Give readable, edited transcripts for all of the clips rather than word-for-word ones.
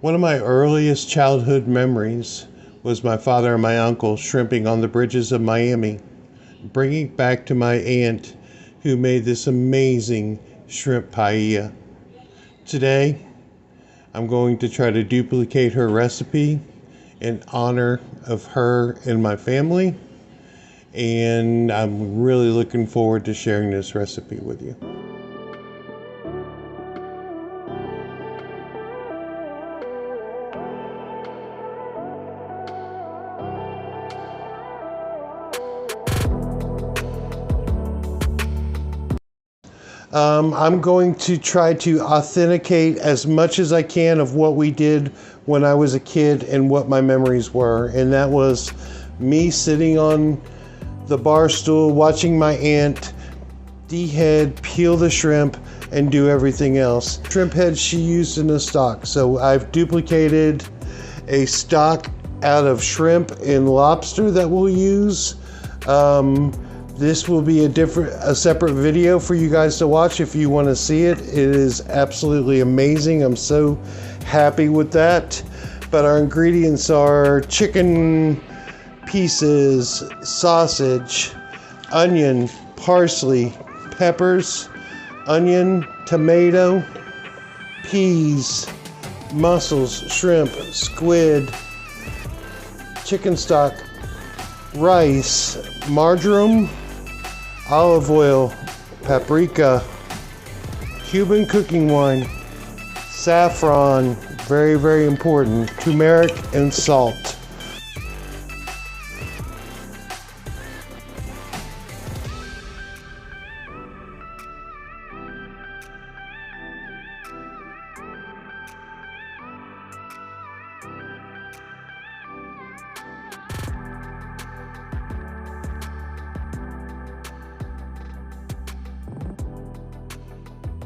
One of my earliest childhood memories was my father and my uncle shrimping on the bridges of Miami, bringing it back to my aunt who made this amazing shrimp paella. Today, I'm going to try to duplicate her recipe in honor of her and my family, and I'm really looking forward to sharing this recipe with you. I'm going to try to authenticate as much as I can of what we did when I was a kid and what my memories were. And that was me sitting on the bar stool watching my aunt dehead, peel the shrimp, and do everything else. Shrimp head she used in a stock. So I've duplicated a stock out of shrimp and lobster that we'll use. This will be a separate video for you guys to watch if you want to see it. It is absolutely amazing. I'm so happy with that. But our ingredients are chicken pieces, sausage, onion, parsley, peppers, onion, tomato, peas, mussels, shrimp, squid, chicken stock, rice, marjoram, olive oil, paprika, Cuban cooking wine, saffron, very, very important, turmeric, and salt.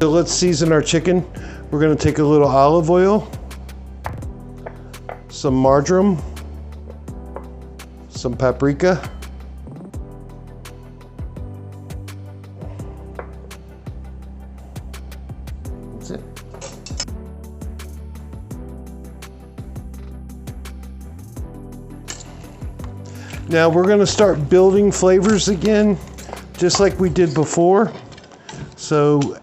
So let's season our chicken. We're going to take a little olive oil, some marjoram, some paprika, that's it. Now we're going to start building flavors again, just like we did before. So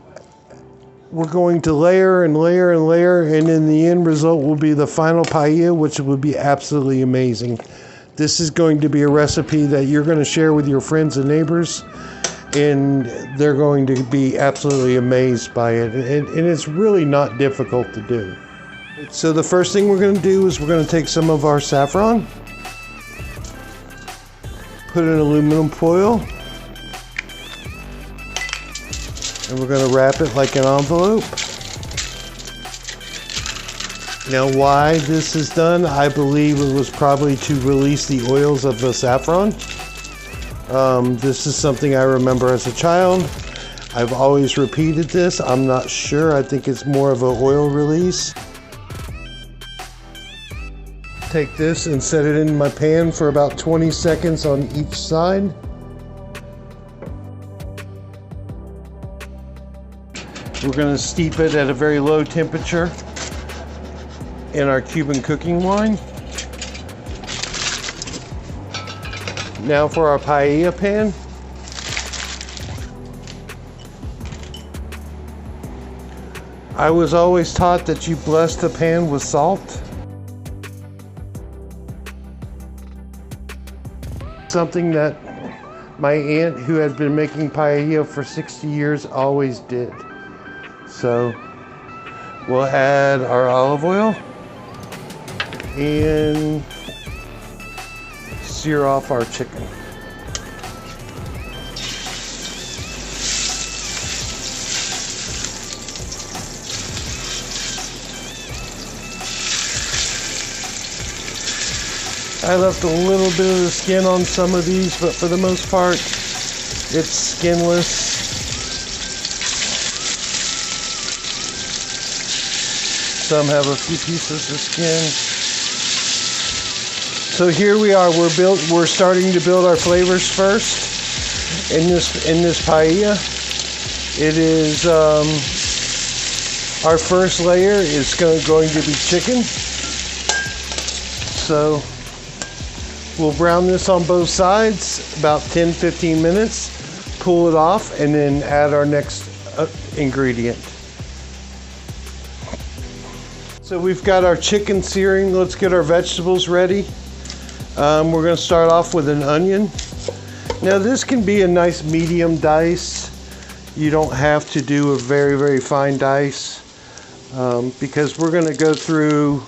we're going to layer and layer and layer, and in the end result will be the final paella, which will be absolutely amazing. This is going to be a recipe that you're going to share with your friends and neighbors, and they're going to be absolutely amazed by it. And it's really not difficult to do. So the first thing we're going to do is we're going to take some of our saffron, put in aluminum foil, and we're going to wrap it like an envelope. Now, why this is done, I believe it was probably to release the oils of the saffron. This is something I remember as a child. I've always repeated this. I'm not sure. I think it's more of an oil release. Take this and set it in my pan for about 20 seconds on each side. We're going to steep it at a very low temperature in our Cuban cooking wine. Now for our paella pan. I was always taught that you bless the pan with salt. Something that my aunt, who had been making paella for 60 years, always did. So we'll add our olive oil and sear off our chicken. I left a little bit of the skin on some of these, but for the most part, it's skinless. Some have a few pieces of skin. So here we are. We're starting to build our flavors first in this paella. It is Our first layer is going to be chicken. So we'll brown this on both sides about 10-15 minutes, pull it off, and then add our next ingredient. So we've got our chicken searing. Let's get our vegetables ready. We're going to start off with an onion. Now this can be a nice medium dice. You don't have to do a very, very fine dice because we're going to go through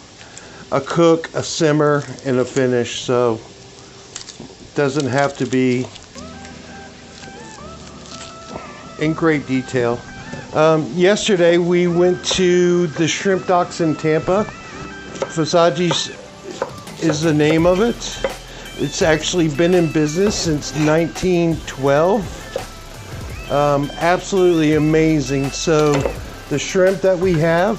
a cook, a simmer, and a finish. So it doesn't have to be in great detail. Yesterday we went to the shrimp docks in Tampa. Visagi's is the name of it. It's actually been in business since 1912. Absolutely amazing. So the shrimp that we have,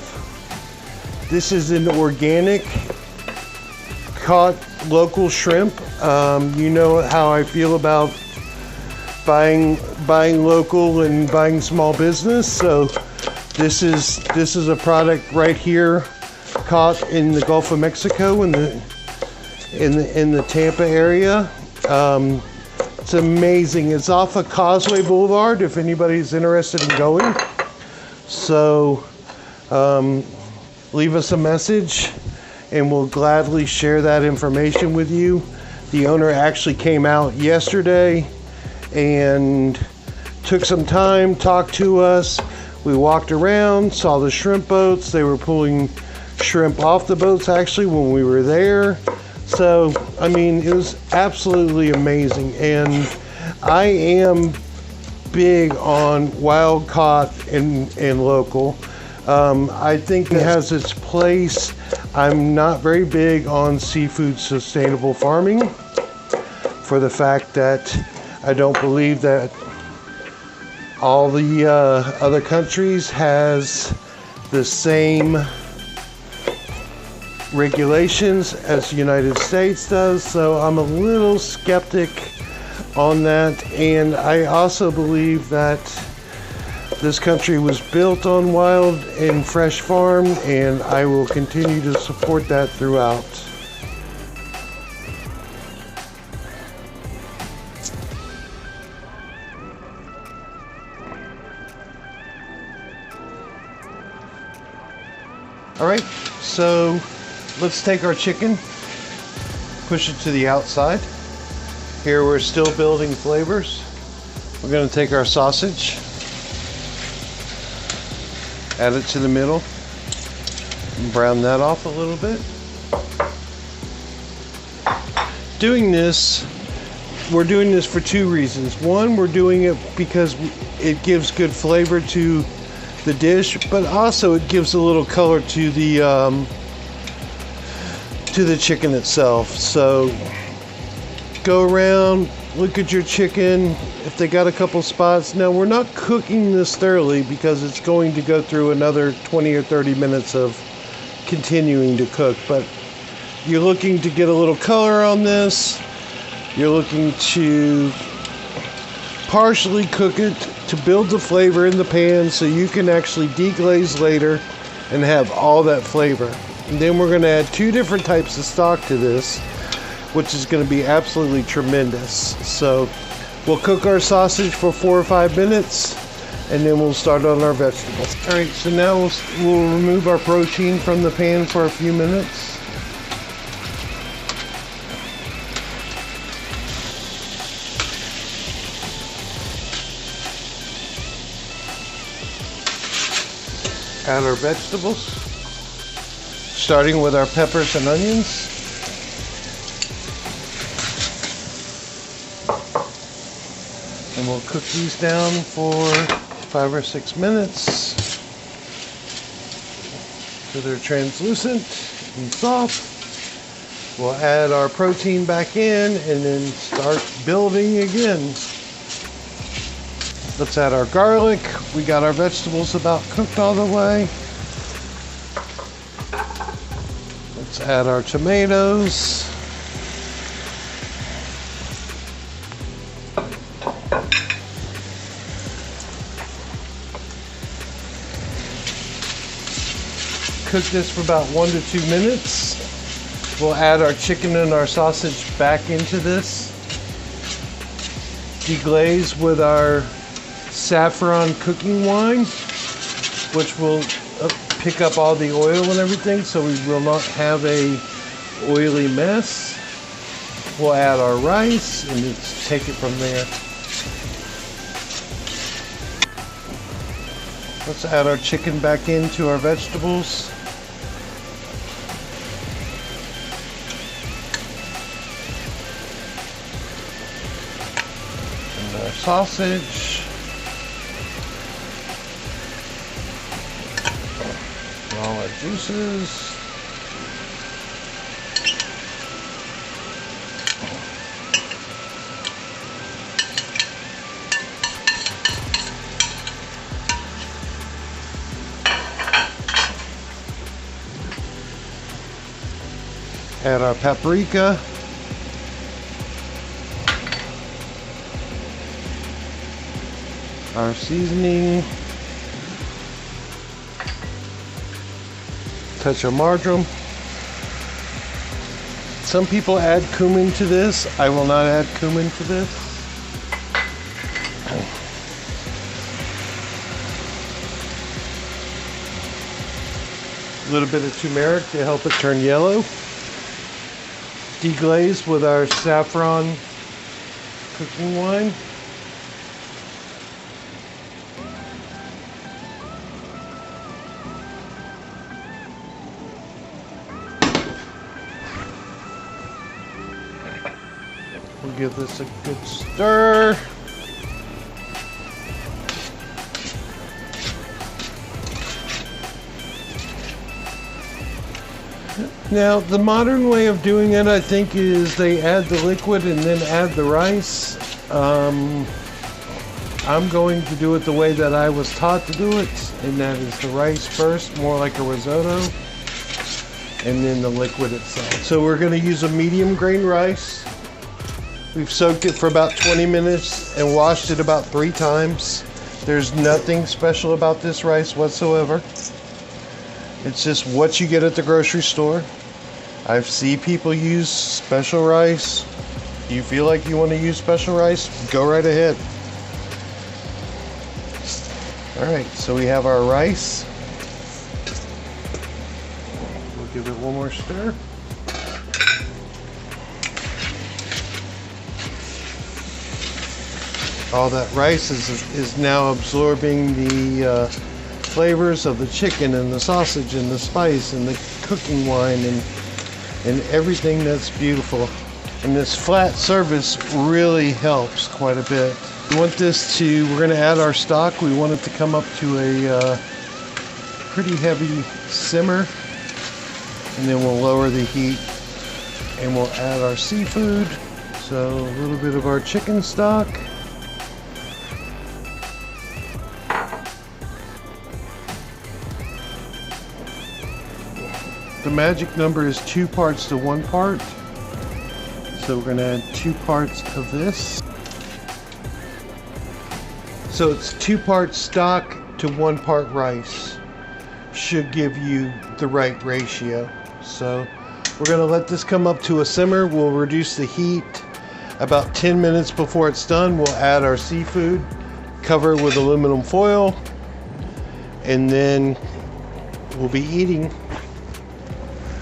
this is an organic caught local shrimp. You know how I feel about buying local and buying small business. So this is a product right here caught in the Gulf of Mexico in the Tampa area. It's amazing. It's off of Causeway Boulevard if anybody's interested in going. So leave us a message and we'll gladly share that information with you. The owner actually came out yesterday and took some time, talked to us. We walked around, saw the shrimp boats. They were pulling shrimp off the boats actually when we were there. So, I mean, it was absolutely amazing. And I am big on wild caught and local. I think it has its place. I'm not very big on seafood sustainable farming for the fact that I don't believe that all the other countries has the same regulations as the United States does. So I'm a little skeptic on that. And I also believe that this country was built on wild and fresh farm, and I will continue to support that throughout. All right, so let's take our chicken, push it to the outside. Here we're still building flavors. We're going to take our sausage, add it to the middle, and brown that off a little bit. We're doing this for two reasons. One, we're doing it because it gives good flavor to the dish, but also it gives a little color to the chicken itself. So go around, look at your chicken. If they got a couple spots, now we're not cooking this thoroughly because it's going to go through another 20 or 30 minutes of continuing to cook, but you're looking to get a little color on this. You're looking to partially cook it to build the flavor in the pan so you can actually deglaze later and have all that flavor. And then we're going to add two different types of stock to this, which is going to be absolutely tremendous. So we'll cook our sausage for 4 or 5 minutes and then we'll start on our vegetables. All right, so now we'll remove our protein from the pan for a few minutes. Add our vegetables, starting with our peppers and onions. And we'll cook these down for 5 or 6 minutes so they're translucent and soft. We'll add our protein back in and then start building again. Let's add our garlic. We got our vegetables about cooked all the way. Let's add our tomatoes. cook this for about 1 to 2 minutes. We'll add our chicken and our sausage back into this. Deglaze with our saffron cooking wine, which will pick up all the oil and everything, so we will not have a oily mess. We'll add our rice and just take it from there. Let's add our chicken back into our vegetables. And our sausage. All our juices. Add our paprika. Our seasoning. Touch of marjoram. Some people add cumin to this. I will not add cumin to this. A little bit of turmeric to help it turn yellow. Deglaze with our saffron cooking wine. We'll give this a good stir. Now, the modern way of doing it, I think, is they add the liquid and then add the rice. I'm going to do it the way that I was taught to do it, and that is the rice first, more like a risotto, and then the liquid itself. So we're going to use a medium grain rice. We've soaked it for about 20 minutes and washed it about 3 times. There's nothing special about this rice whatsoever. It's just what you get at the grocery store. I've seen people use special rice. If you feel like you want to use special rice, go right ahead. All right, so we have our rice. We'll give it one more stir. All that rice is now absorbing the flavors of the chicken and the sausage and the spice and the cooking wine and everything that's beautiful. And this flat surface really helps quite a bit. We want this to, we're going to add our stock. We want it to come up to a pretty heavy simmer. And then we'll lower the heat and we'll add our seafood. So a little bit of our chicken stock. The magic number is 2 parts to 1 part. So we're going to add 2 parts of this. So it's 2 parts stock to 1 part rice. Should give you the right ratio. So we're going to let this come up to a simmer. We'll reduce the heat about 10 minutes before it's done. We'll add our seafood, cover it with aluminum foil, and then we'll be eating.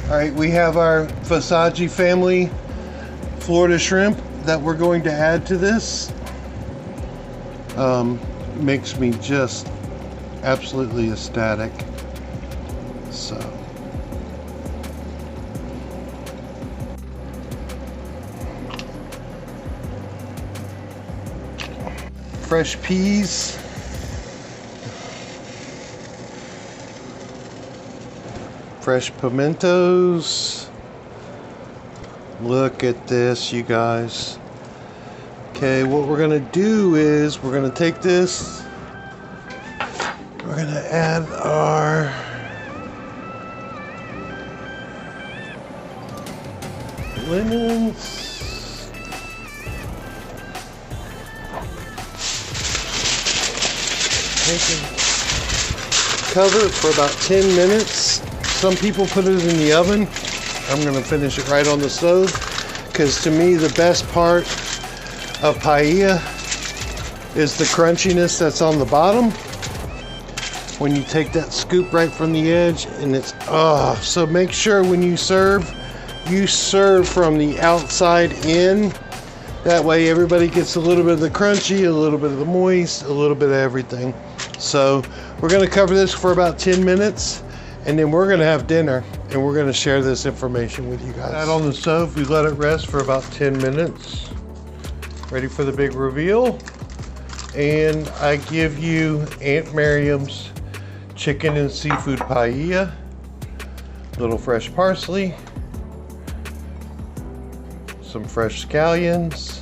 All right, we have our Versace family Florida shrimp that we're going to add to this. Makes me just absolutely ecstatic. So. Fresh peas. Fresh pimentos. Look at this, you guys. Okay, what we're gonna do is we're gonna take this, we're gonna add our lemons. Cover it for about 10 minutes Some people put it in the oven. I'm gonna finish it right on the stove, because to me the best part of paella is the crunchiness that's on the bottom. When you take that scoop right from the edge, and it's, so make sure when you serve from the outside in. That way everybody gets a little bit of the crunchy, a little bit of the moist, a little bit of everything. So we're gonna cover this for about 10 minutes, and then we're gonna have dinner, and we're gonna share this information with you guys. That on the stove, we let it rest for about 10 minutes. Ready for the big reveal. And I give you Aunt Mariam's chicken and seafood paella, little fresh parsley, some fresh scallions.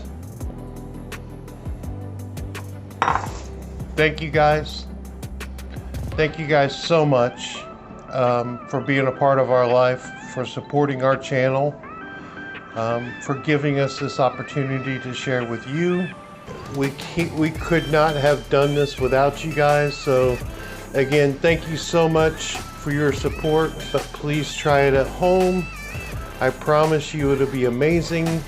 Thank you guys. Thank you guys so much for being a part of our life, for supporting our channel, for giving us this opportunity to share with you. We could not have done this without you guys. So again, thank you so much for your support, but please try it at home. I promise you it'll be amazing.